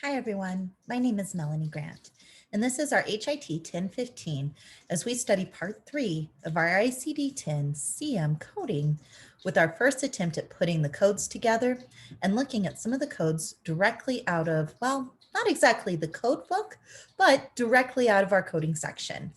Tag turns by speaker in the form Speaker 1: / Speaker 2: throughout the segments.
Speaker 1: Hi everyone, my name is Melanie Grant, and this is our HIT 1015 as we study part 3 of our ICD-10-CM coding with our first attempt at putting the codes together and looking at some of the codes directly out of, well, not exactly the code book, but directly out of our coding section.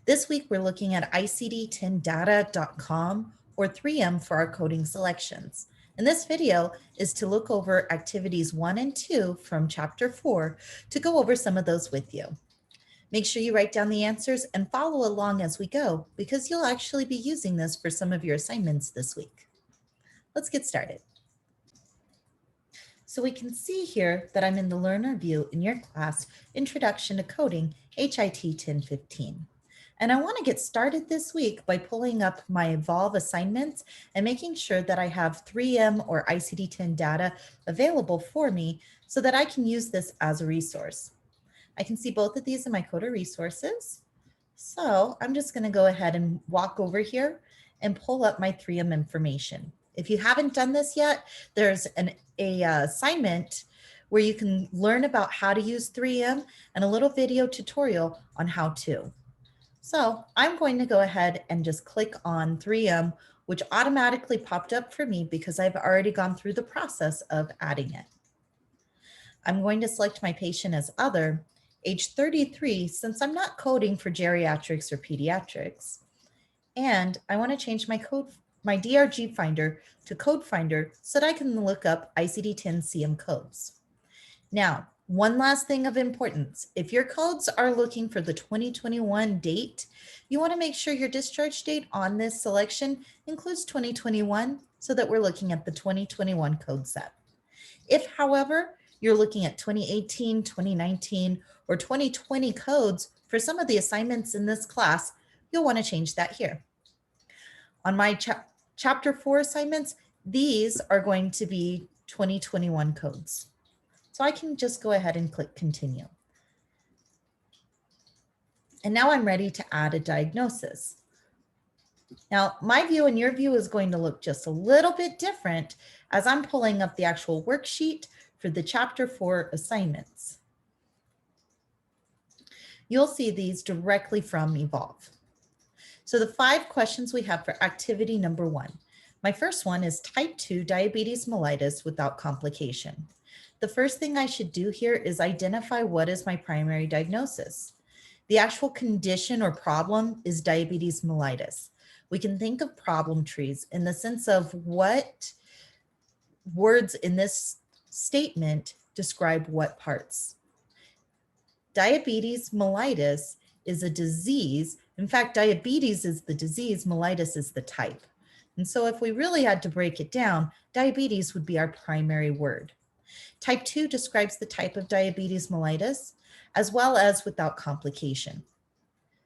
Speaker 1: This week we're looking at ICD-10data.com or 3M for our coding selections. And this video is to look over activities 1 and 2 from chapter 4 to go over some of those with you. Make sure you write down the answers and follow along as we go because you'll actually be using this for some of your assignments this week. Let's get started. So we can see here that I'm in the learner view in your class, Introduction to Coding, HIT 1015. And I want to get started this week by pulling up my Evolve assignments and making sure that I have 3M or ICD-10 data available for me so that I can use this as a resource. I can see both of these in my Coder resources. So I'm just going to go ahead and walk over here and pull up my 3M information. If you haven't done this yet, there's an assignment where you can learn about how to use 3M and a little video tutorial on how to. So I'm going to go ahead and just click on 3M, which automatically popped up for me because I've already gone through the process of adding it. I'm going to select my patient as other, age 33, since I'm not coding for geriatrics or pediatrics. And I want to change my DRG finder to code finder so that I can look up ICD-10-CM codes. Now, one last thing of importance, if your codes are looking for the 2021 date, you want to make sure your discharge date on this selection includes 2021 so that we're looking at the 2021 code set. If, however, you're looking at 2018, 2019, or 2020 codes for some of the assignments in this class, you'll want to change that here. On my chapter 4 assignments, these are going to be 2021 codes. So I can just go ahead and click continue. And now I'm ready to add a diagnosis. Now my view and your view is going to look just a little bit different as I'm pulling up the actual worksheet for the chapter 4 assignments. You'll see these directly from Evolve. So the 5 questions we have for activity number 1. My first one is type 2 diabetes mellitus without complication. The first thing I should do here is identify what is my primary diagnosis. The actual condition or problem is diabetes mellitus. We can think of problem trees in the sense of what words in this statement describe what parts. Diabetes mellitus is a disease. In fact, diabetes is the disease, mellitus is the type. And so if we really had to break it down, diabetes would be our primary word. Type 2 describes the type of diabetes mellitus, as well as without complication.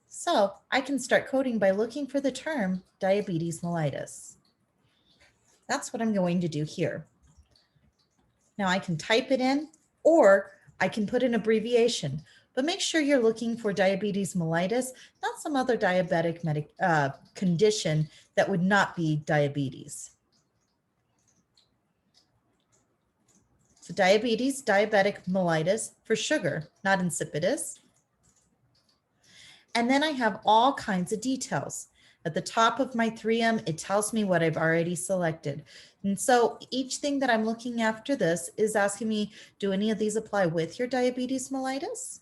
Speaker 1: So I can start coding by looking for the term diabetes mellitus. That's what I'm going to do here. Now I can type it in, or I can put an abbreviation, but make sure you're looking for diabetes mellitus, not some other diabetic condition that would not be diabetes. So diabetes, diabetic mellitus for sugar, not insipidus. And then I have all kinds of details. At the top of my 3M, it tells me what I've already selected. And so each thing that I'm looking after this is asking me, do any of these apply with your diabetes mellitus?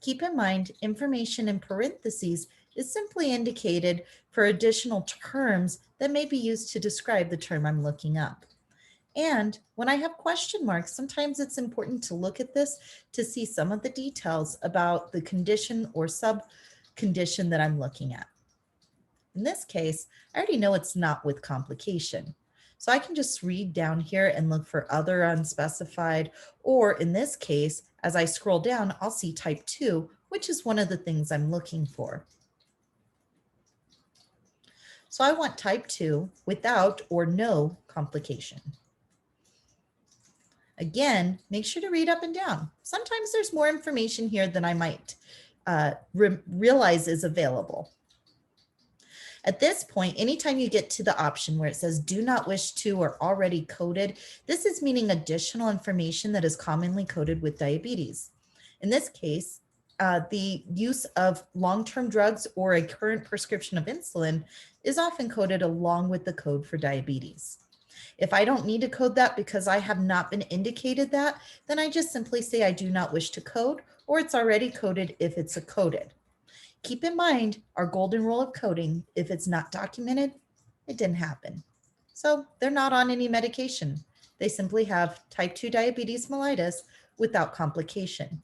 Speaker 1: Keep in mind, information in parentheses is simply indicated for additional terms that may be used to describe the term I'm looking up. And when I have question marks, sometimes it's important to look at this to see some of the details about the condition or sub-condition that I'm looking at. In this case, I already know it's not with complication. So I can just read down here and look for other unspecified, or in this case, as I scroll down, I'll see type 2, which is one of the things I'm looking for. So I want type 2 without or no complication. Again, make sure to read up and down. Sometimes there's more information here than I might realize is available. At this point, anytime you get to the option where it says do not wish to or already coded, this is meaning additional information that is commonly coded with diabetes. In this case, the use of long-term drugs or a current prescription of insulin is often coded along with the code for diabetes. If I don't need to code that because I have not been indicated that, then I just simply say I do not wish to code, or it's already coded if it's a coded. Keep in mind our golden rule of coding: if it's not documented, it didn't happen. So they're not on any medication. They simply have type 2 diabetes mellitus without complication.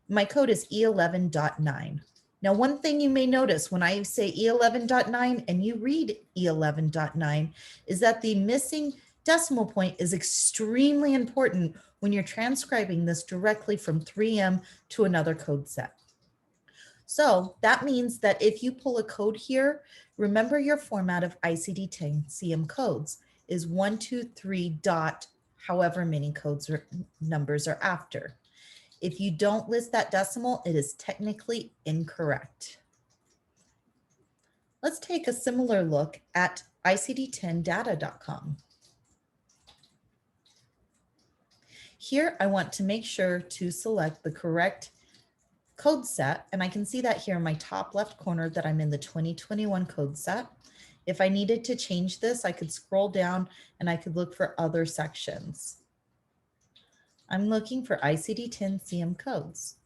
Speaker 1: My code is E11.9. Now, one thing you may notice when I say E11.9 and you read E11.9 is that the missing decimal point is extremely important when you're transcribing this directly from 3M to another code set. So that means that if you pull a code here, remember your format of ICD-10-CM codes is 1, 2, 3 dot however many codes or numbers are after. If you don't list that decimal, it is technically incorrect. Let's take a similar look at ICD-10data.com. Here, I want to make sure to select the correct code set, and I can see that here in my top left corner that I'm in the 2021 code set. If I needed to change this, I could scroll down and I could look for other sections. I'm looking for ICD-10-CM codes.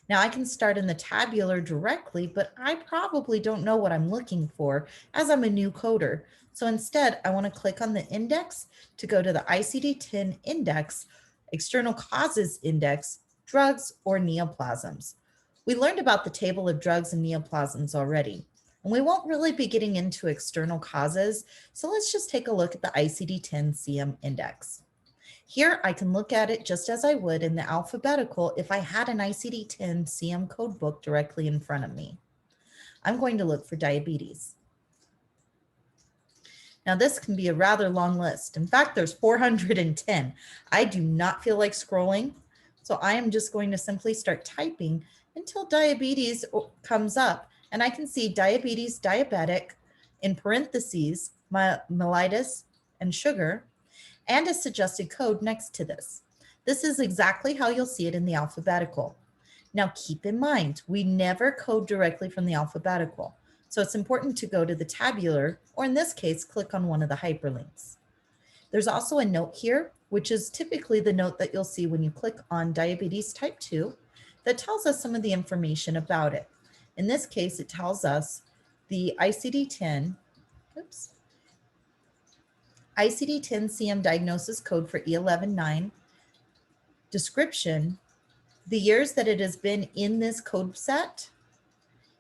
Speaker 1: Now I can start in the tabular directly, but I probably don't know what I'm looking for as I'm a new coder. So instead, I want to click on the index to go to the ICD-10 index, external causes index, drugs, or neoplasms. We learned about the table of drugs and neoplasms already, and we won't really be getting into external causes. So let's just take a look at the ICD-10-CM index. Here, I can look at it just as I would in the alphabetical if I had an ICD-10-CM code book directly in front of me. I'm going to look for diabetes. Now, this can be a rather long list. In fact, there's 410. I do not feel like scrolling, so I am just going to simply start typing until diabetes comes up, and I can see diabetes, diabetic, in parentheses, mellitus, and sugar, and a suggested code next to this. This is exactly how you'll see it in the alphabetical. Now keep in mind, we never code directly from the alphabetical. So it's important to go to the tabular, or in this case, click on one of the hyperlinks. There's also a note here, which is typically the note that you'll see when you click on diabetes type 2, that tells us some of the information about it. In this case, it tells us the ICD-10-CM diagnosis code for E11.9, description, the years that it has been in this code set,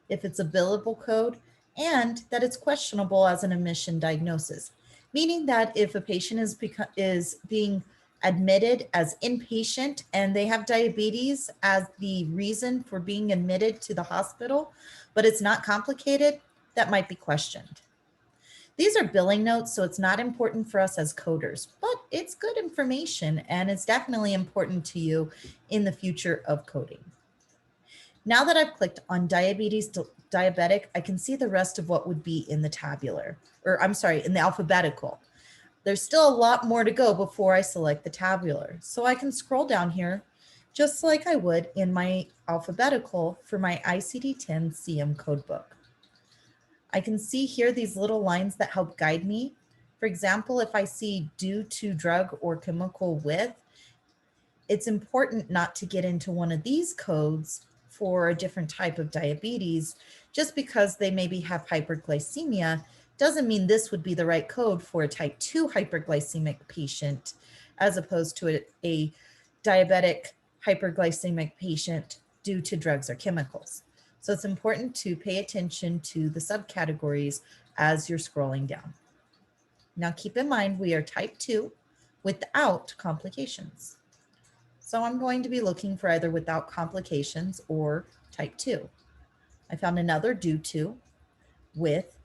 Speaker 1: if it's a billable code, and that it's questionable as an admission diagnosis, meaning that if a patient is being admitted as inpatient and they have diabetes as the reason for being admitted to the hospital, but it's not complicated, that might be questioned. These are billing notes, so it's not important for us as coders, but it's good information and it's definitely important to you in the future of coding. Now that I've clicked on diabetes, diabetic, I can see the rest of what would be in the tabular, or I'm sorry, in the alphabetical. There's still a lot more to go before I select the tabular. So I can scroll down here just like I would in my alphabetical for my ICD-10-CM codebook. I can see here these little lines that help guide me. For example, if I see due to drug or chemical with, it's important not to get into one of these codes for a different type of diabetes. Just because they maybe have hyperglycemia doesn't mean this would be the right code for a type 2 hyperglycemic patient as opposed to a diabetic hyperglycemic patient due to drugs or chemicals. So it's important to pay attention to the subcategories as you're scrolling down. Now keep in mind we are type 2 without complications. So I'm going to be looking for either without complications or type 2. I found another due to, with,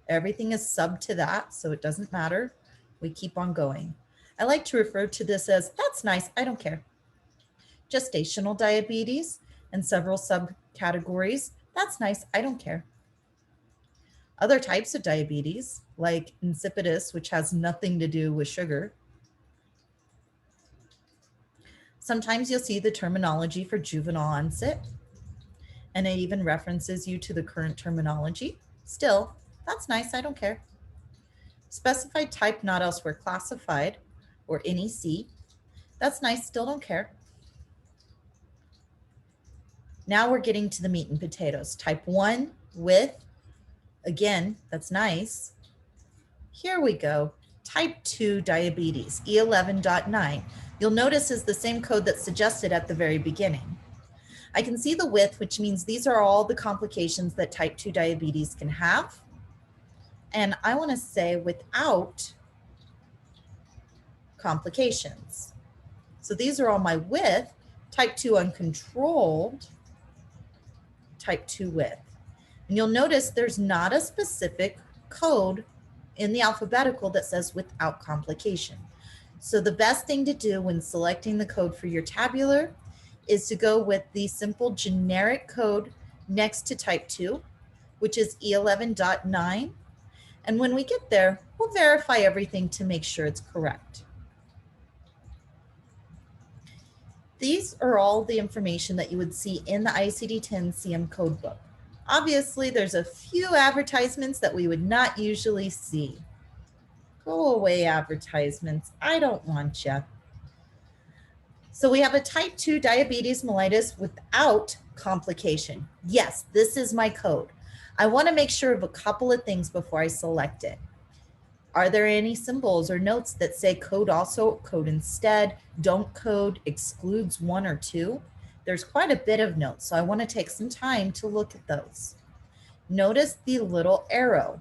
Speaker 1: everything is sub to that, so it doesn't matter. We keep on going. I like to refer to this as, that's nice, I don't care. Gestational diabetes and several subcategories, that's nice, I don't care. Other types of diabetes, like insipidus, which has nothing to do with sugar. Sometimes you'll see the terminology for juvenile onset, and it even references you to the current terminology. Still, that's nice, I don't care. Specified type not elsewhere classified, or NEC. That's nice, still don't care. Now we're getting to the meat and potatoes. Type 1 with, again, that's nice. Here we go. Type 2 diabetes, E11.9. You'll notice is the same code that's suggested at the very beginning. I can see the with, which means these are all the complications that type 2 diabetes can have. And I want to say without complications. So these are all my with, type 2 uncontrolled, type 2 with. And you'll notice there's not a specific code in the alphabetical that says without complication. So the best thing to do when selecting the code for your tabular is to go with the simple generic code next to type 2, which is E11.9. And when we get there, we'll verify everything to make sure it's correct. These are all the information that you would see in the ICD-10-CM code book. Obviously, there's a few advertisements that we would not usually see. Go away, advertisements. I don't want you. So we have a type 2 diabetes mellitus without complication. Yes, this is my code. I want to make sure of a couple of things before I select it. Are there any symbols or notes that say code also, code instead, don't code, excludes 1 or 2? There's quite a bit of notes, so I want to take some time to look at those. Notice the little arrow.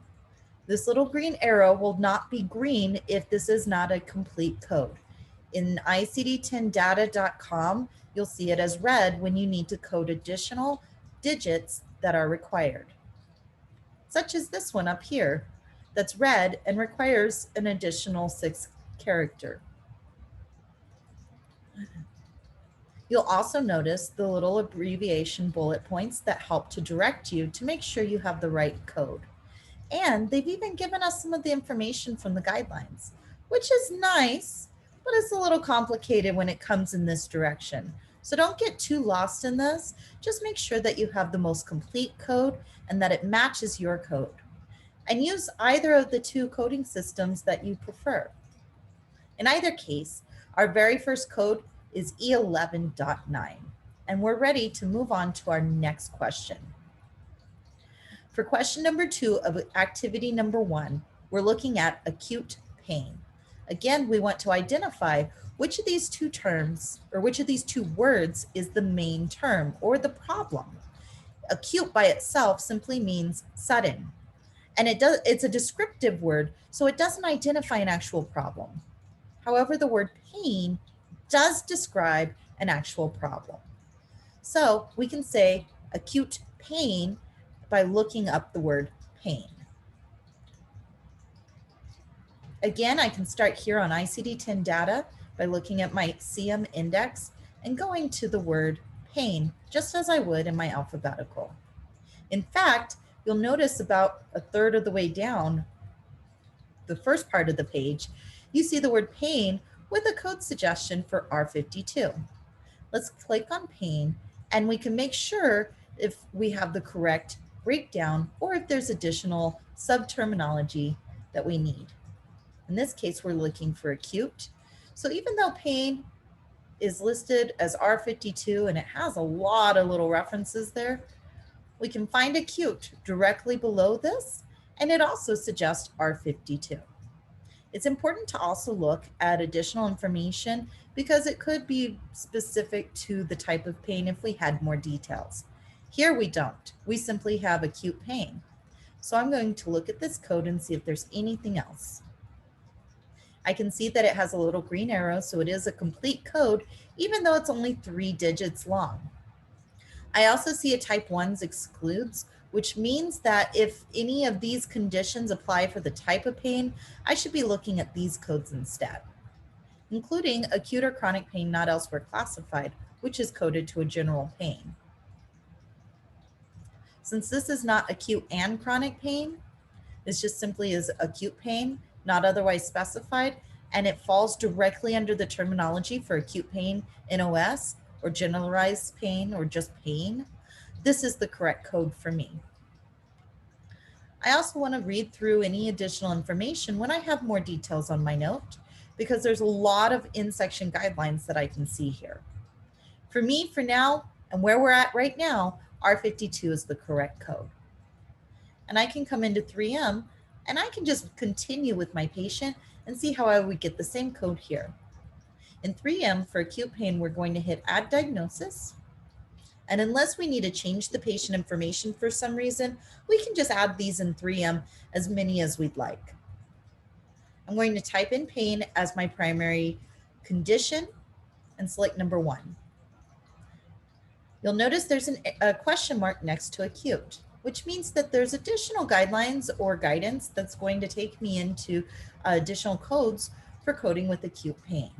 Speaker 1: This little green arrow will not be green if this is not a complete code. In ICD-10data.com, you'll see it as red when you need to code additional digits that are required, such as this one up here that's red and requires an additional 6 character. You'll also notice the little abbreviation bullet points that help to direct you to make sure you have the right code. And they've even given us some of the information from the guidelines, which is nice, but it's a little complicated when it comes in this direction. So don't get too lost in this. Just make sure that you have the most complete code and that it matches your code. And use either of the 2 coding systems that you prefer. In either case, our very first code is E11.9. And we're ready to move on to our next question. For question number 2 of activity number 1, we're looking at acute pain. Again, we want to identify which of these 2 terms or which of these 2 words is the main term or the problem. Acute by itself simply means sudden. And it's a descriptive word, so it doesn't identify an actual problem. However, the word pain does describe an actual problem. So we can say acute pain by looking up the word pain. Again, I can start here on ICD-10 data by looking at my CM index and going to the word pain, just as I would in my alphabetical. In fact, you'll notice about a third of the way down the first part of the page, you see the word pain with a code suggestion for R52. Let's click on pain and we can make sure if we have the correct breakdown or if there's additional sub-terminology that we need. In this case, we're looking for acute. So even though pain is listed as R52 and it has a lot of little references there, we can find acute directly below this, and it also suggests R52. It's important to also look at additional information because it could be specific to the type of pain if we had more details. Here we don't. We simply have acute pain. So I'm going to look at this code and see if there's anything else. I can see that it has a little green arrow, so it is a complete code, even though it's only 3 digits long. I also see a type 1's excludes, which means that if any of these conditions apply for the type of pain, I should be looking at these codes instead, including acute or chronic pain not elsewhere classified, which is coded to a general pain. Since this is not acute and chronic pain, This just simply is acute pain, not otherwise specified, and it falls directly under the terminology for acute pain in OS or generalized pain or just pain. This is the correct code for me. I also want to read through any additional information when I have more details on my note, because there's a lot of in-section guidelines that I can see here. For me, for now, and where we're at right now, R52 is the correct code. And I can come into 3M and I can just continue with my patient and see how I would get the same code here. In 3M for acute pain, we're going to hit add diagnosis. And unless we need to change the patient information for some reason, we can just add these in 3M as many as we'd like. I'm going to type in pain as my primary condition and select number 1. You'll notice there's a question mark next to acute, which means that there's additional guidelines or guidance that's going to take me into additional codes for coding with acute pain.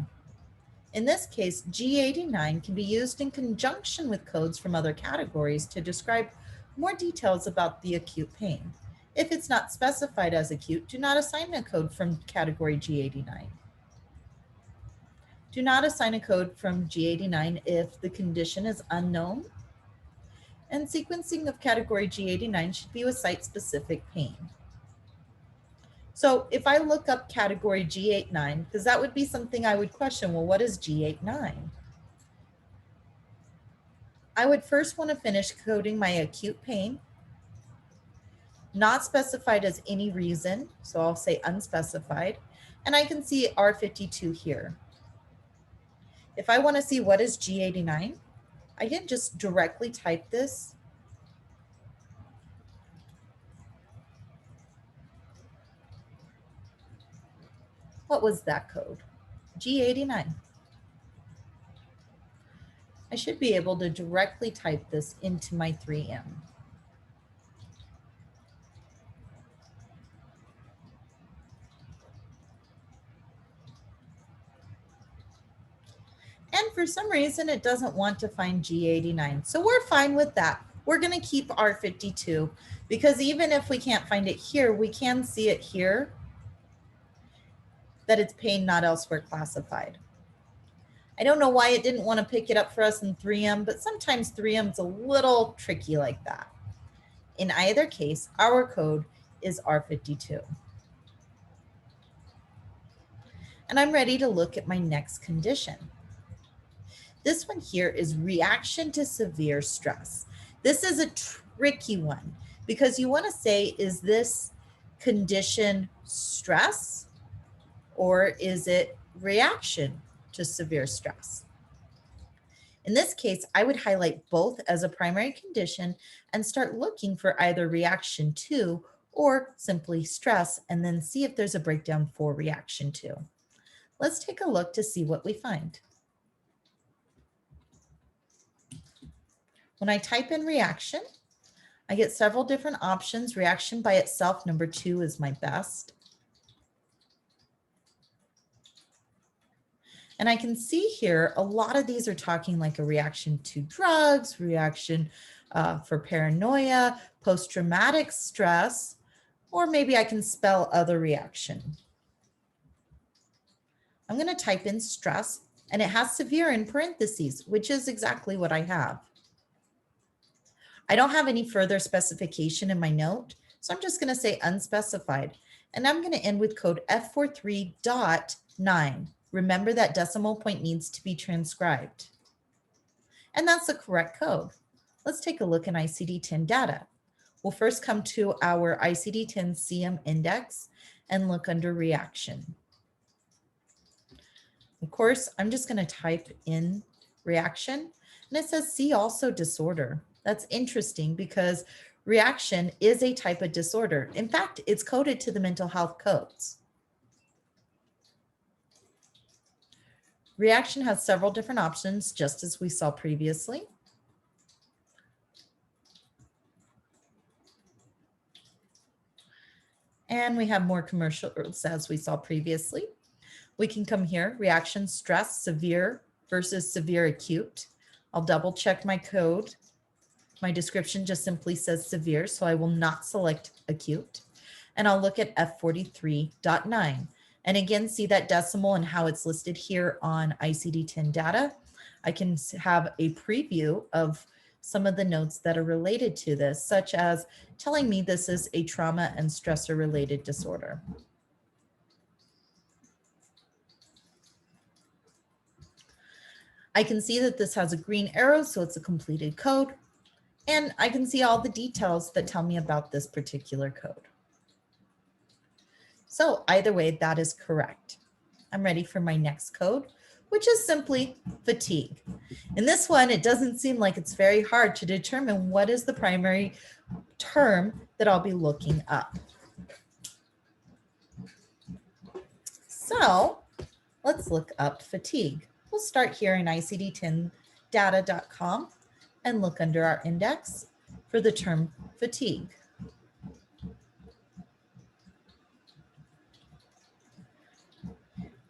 Speaker 1: In this case, G89 can be used in conjunction with codes from other categories to describe more details about the acute pain. If it's not specified as acute, do not assign a code from category G89. Do not assign a code from G89 if the condition is unknown. And sequencing of category G89 should be with site-specific pain. So if I look up category G89, because that would be something I would question, well, what is G89? I would first want to finish coding my acute pain, not specified as any reason, so I'll say unspecified, and I can see R52 here. If I want to see what is G89, I can just directly type this. What was that code? G89. I should be able to directly type this into my 3M. And for some reason, it doesn't want to find G89. So we're fine with that. We're going to keep R52 because even if we can't find it here, we can see it here that it's pain not elsewhere classified. I don't know why it didn't want to pick it up for us in 3M, but sometimes 3M is a little tricky like that. In either case, our code is R52. And I'm ready to look at my next condition. This one here is reaction to severe stress. This is a tricky one because you want to say, is this condition stress or is it reaction to severe stress? In this case, I would highlight both as a primary condition and start looking for either reaction to or simply stress, and then see if there's a breakdown for reaction to. Let's take a look to see what we find. When I type in reaction, I get several different options. Reaction by itself, number 2 is my best. And I can see here, a lot of these are talking like a reaction to drugs, reaction for paranoia, post-traumatic stress, or maybe I can spell other reaction. I'm going to type in stress, and it has severe in parentheses, which is exactly what I have. I don't have any further specification in my note, so I'm just going to say unspecified, and I'm going to end with code F43.9. Remember that decimal point needs to be transcribed. And that's the correct code. Let's take a look in ICD-10 data. We'll first come to our ICD-10-CM index and look under reaction. Of course, I'm just going to type in reaction, and it says see also disorder. That's interesting because reaction is a type of disorder. In fact, it's coded to the mental health codes. Reaction has several different options, just as we saw previously. And we have more commercials as we saw previously. We can come here, reaction stress, severe versus severe acute. I'll double check my code. My description just simply says severe, so I will not select acute. and I'll look at F43.9. And again, see that decimal and how it's listed here on ICD-10 data. I can have a preview of some of the notes that are related to this, such as telling me this is a trauma and stressor related disorder. I can see that this has a green arrow, so it's a completed code. And I can see all the details that tell me about this particular code. So either way, that is correct. I'm ready for my next code, which is simply fatigue. In this one, it doesn't seem like it's very hard to determine what is the primary term that I'll be looking up. So let's look up fatigue. We'll start here in ICD-10-data.com and look under our index for the term fatigue.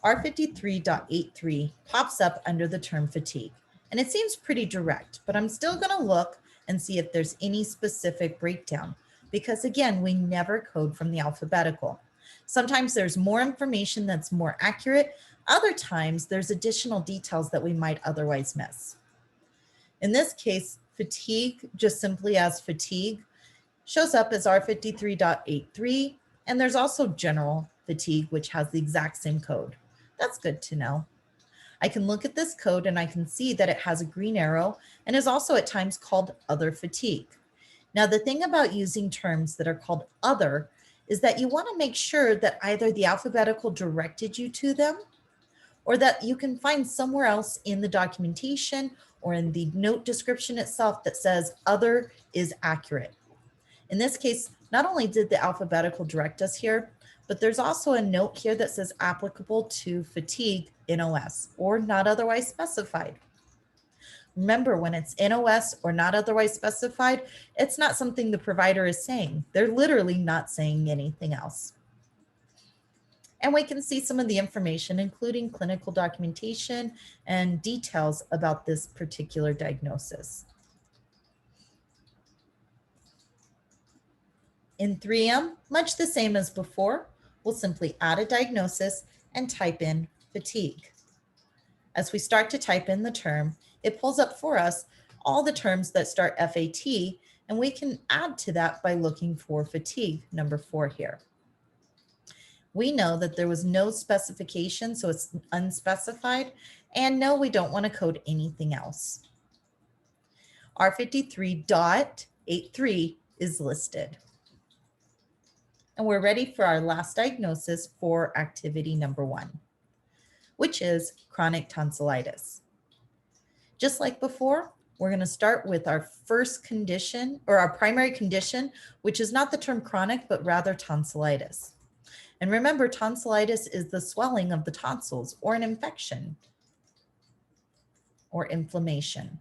Speaker 1: R53.83 pops up under the term fatigue, and it seems pretty direct, but I'm still going to look and see if there's any specific breakdown, because again, we never code from the alphabetical. Sometimes there's more information that's more accurate. Other times there's additional details that we might otherwise miss. In this case, fatigue, just simply as fatigue, shows up as R53.83, and there's also general fatigue, which has the exact same code. That's good to know. I can look at this code and I can see that it has a green arrow and is also at times called other fatigue. Now, the thing about using terms that are called other is that you want to make sure that either the alphabetical directed you to them or that you can find somewhere else in the documentation or in the note description itself that says other is accurate. In this case, not only did the alphabetical direct us here, but there's also a note here that says applicable to fatigue NOS or not otherwise specified. Remember, when it's NOS or not otherwise specified, it's not something the provider is saying. They're literally not saying anything else. And we can see some of the information, including clinical documentation and details about this particular diagnosis. In 3M, much the same as before, we'll simply add a diagnosis and type in fatigue. As we start to type in the term, it pulls up for us all the terms that start FAT, and we can add to that by looking for fatigue, number 4 here. We know that there was no specification, so it's unspecified, and no, we don't want to code anything else. R53.83 is listed. And we're ready for our last diagnosis for activity number 1, which is chronic tonsillitis. Just like before, we're going to start with our first condition or our primary condition, which is not the term chronic, but rather tonsillitis. And remember, tonsillitis is the swelling of the tonsils or an infection or inflammation.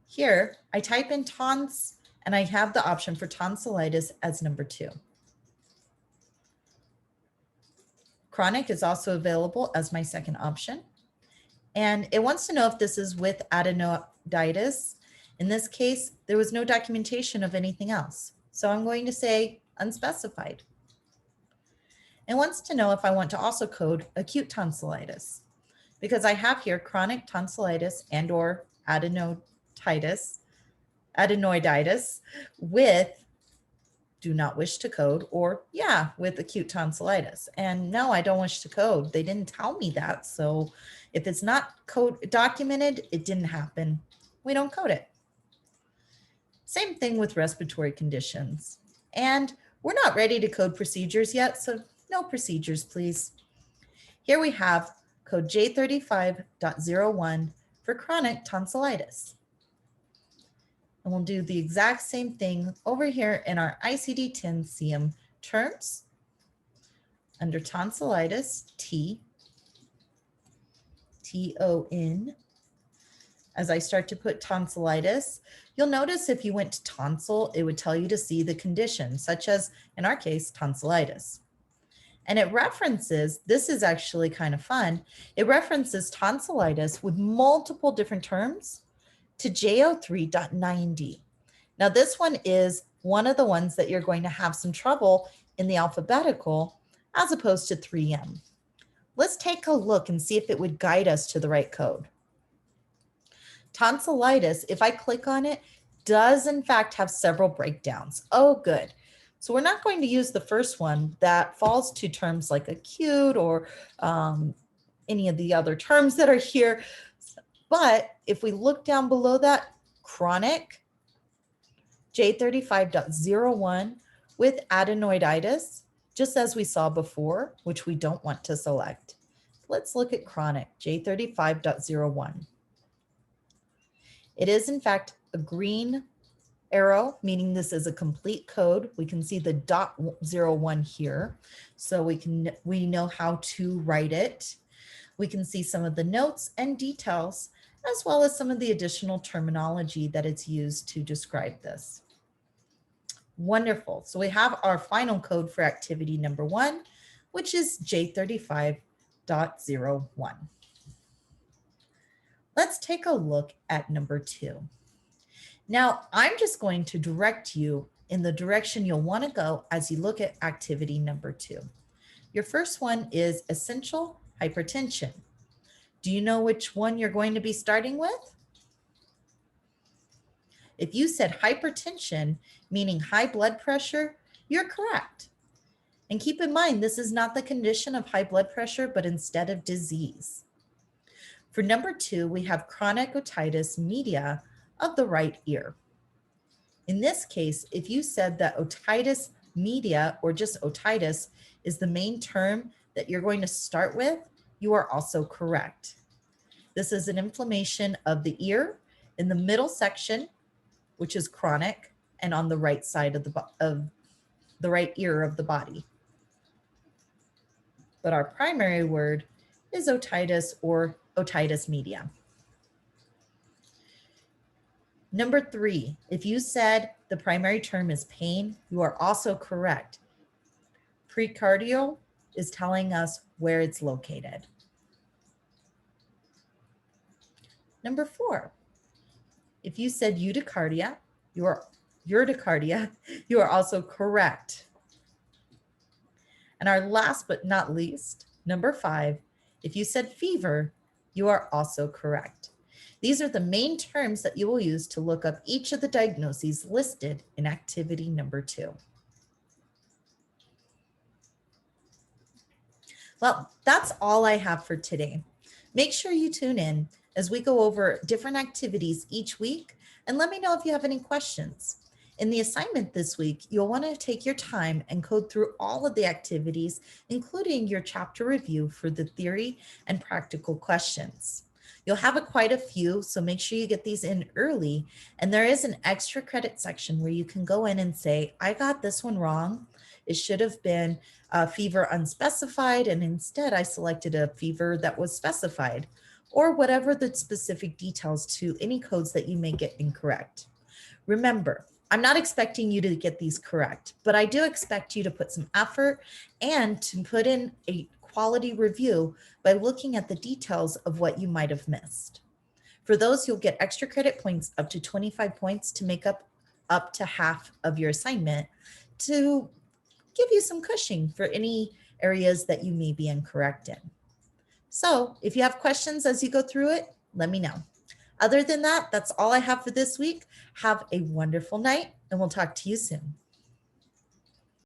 Speaker 1: Here, I type in tons and I have the option for tonsillitis as number 2. Chronic is also available as my second option. And it wants to know if this is with adenoiditis. In this case, there was no documentation of anything else. So I'm going to say unspecified. It wants to know if I want to also code acute tonsillitis, because I have here chronic tonsillitis and or adenoiditis with do not wish to code, or yeah, with acute tonsillitis. And no, I don't wish to code. They didn't tell me that. So if it's not code documented, it didn't happen. We don't code it. Same thing with respiratory conditions. And we're not ready to code procedures yet, so no procedures, please. Here we have code J35.01 for chronic tonsillitis. And we'll do the exact same thing over here in our ICD-10-CM terms. Under tonsillitis, T-O-N. As I start to put tonsillitis, you'll notice if you went to tonsil, it would tell you to see the condition, such as, in our case, tonsillitis. And it references, this is actually kind of fun, it references tonsillitis with multiple different terms to J03.90. Now this one is one of the ones that you're going to have some trouble in the alphabetical as opposed to 3M. Let's take a look and see if it would guide us to the right code. Tonsillitis, if I click on it, does in fact have several breakdowns. Oh, good. So we're not going to use the first one that falls to terms like acute or any of the other terms that are here. But if we look down below that, chronic, J35.01 with adenoiditis, just as we saw before, which we don't want to select. Let's look at chronic, J35.01. It is in fact a green arrow, meaning this is a complete code. We can see the .01 here, so we know how to write it. We can see some of the notes and details, as well as some of the additional terminology that it's used to describe this. Wonderful. So we have our final code for activity number 1, which is J35.01. Let's take a look at number 2. Now, I'm just going to direct you in the direction you'll want to go as you look at activity number 2. Your first one is essential hypertension. Do you know which one you're going to be starting with? If you said hypertension, meaning high blood pressure, you're correct. And keep in mind, this is not the condition of high blood pressure, but instead of disease. For number 2, we have chronic otitis media of the right ear. In this case, if you said that otitis media or just otitis is the main term that you're going to start with, you are also correct. This is an inflammation of the ear in the middle section, which is chronic, and on the right side of the right ear of the body. But our primary word is otitis or otitis media. Number 3, if you said the primary term is pain, you are also correct. Precardial is telling us where it's located. Number 4, if you said urticaria, you are also correct. And our last but not least, number 5, if you said fever, you are also correct. These are the main terms that you will use to look up each of the diagnoses listed in activity number 2. Well, that's all I have for today. Make sure you tune in as we go over different activities each week, and let me know if you have any questions. In the assignment this week, you'll want to take your time and code through all of the activities, including your chapter review for the theory and practical questions. You'll have quite a few, so make sure you get these in early. And there is an extra credit section where you can go in and say, I got this one wrong. It should have been a fever unspecified, and instead I selected a fever that was specified, or whatever the specific details to any codes that you may get incorrect. Remember, I'm not expecting you to get these correct, but I do expect you to put some effort and to put in a quality review by looking at the details of what you might have missed. For those, you'll get extra credit points up to 25 points to make up to half of your assignment to give you some cushion for any areas that you may be incorrect in. So if you have questions as you go through it, let me know. Other than that, that's all I have for this week. Have a wonderful night, and we'll talk to you soon.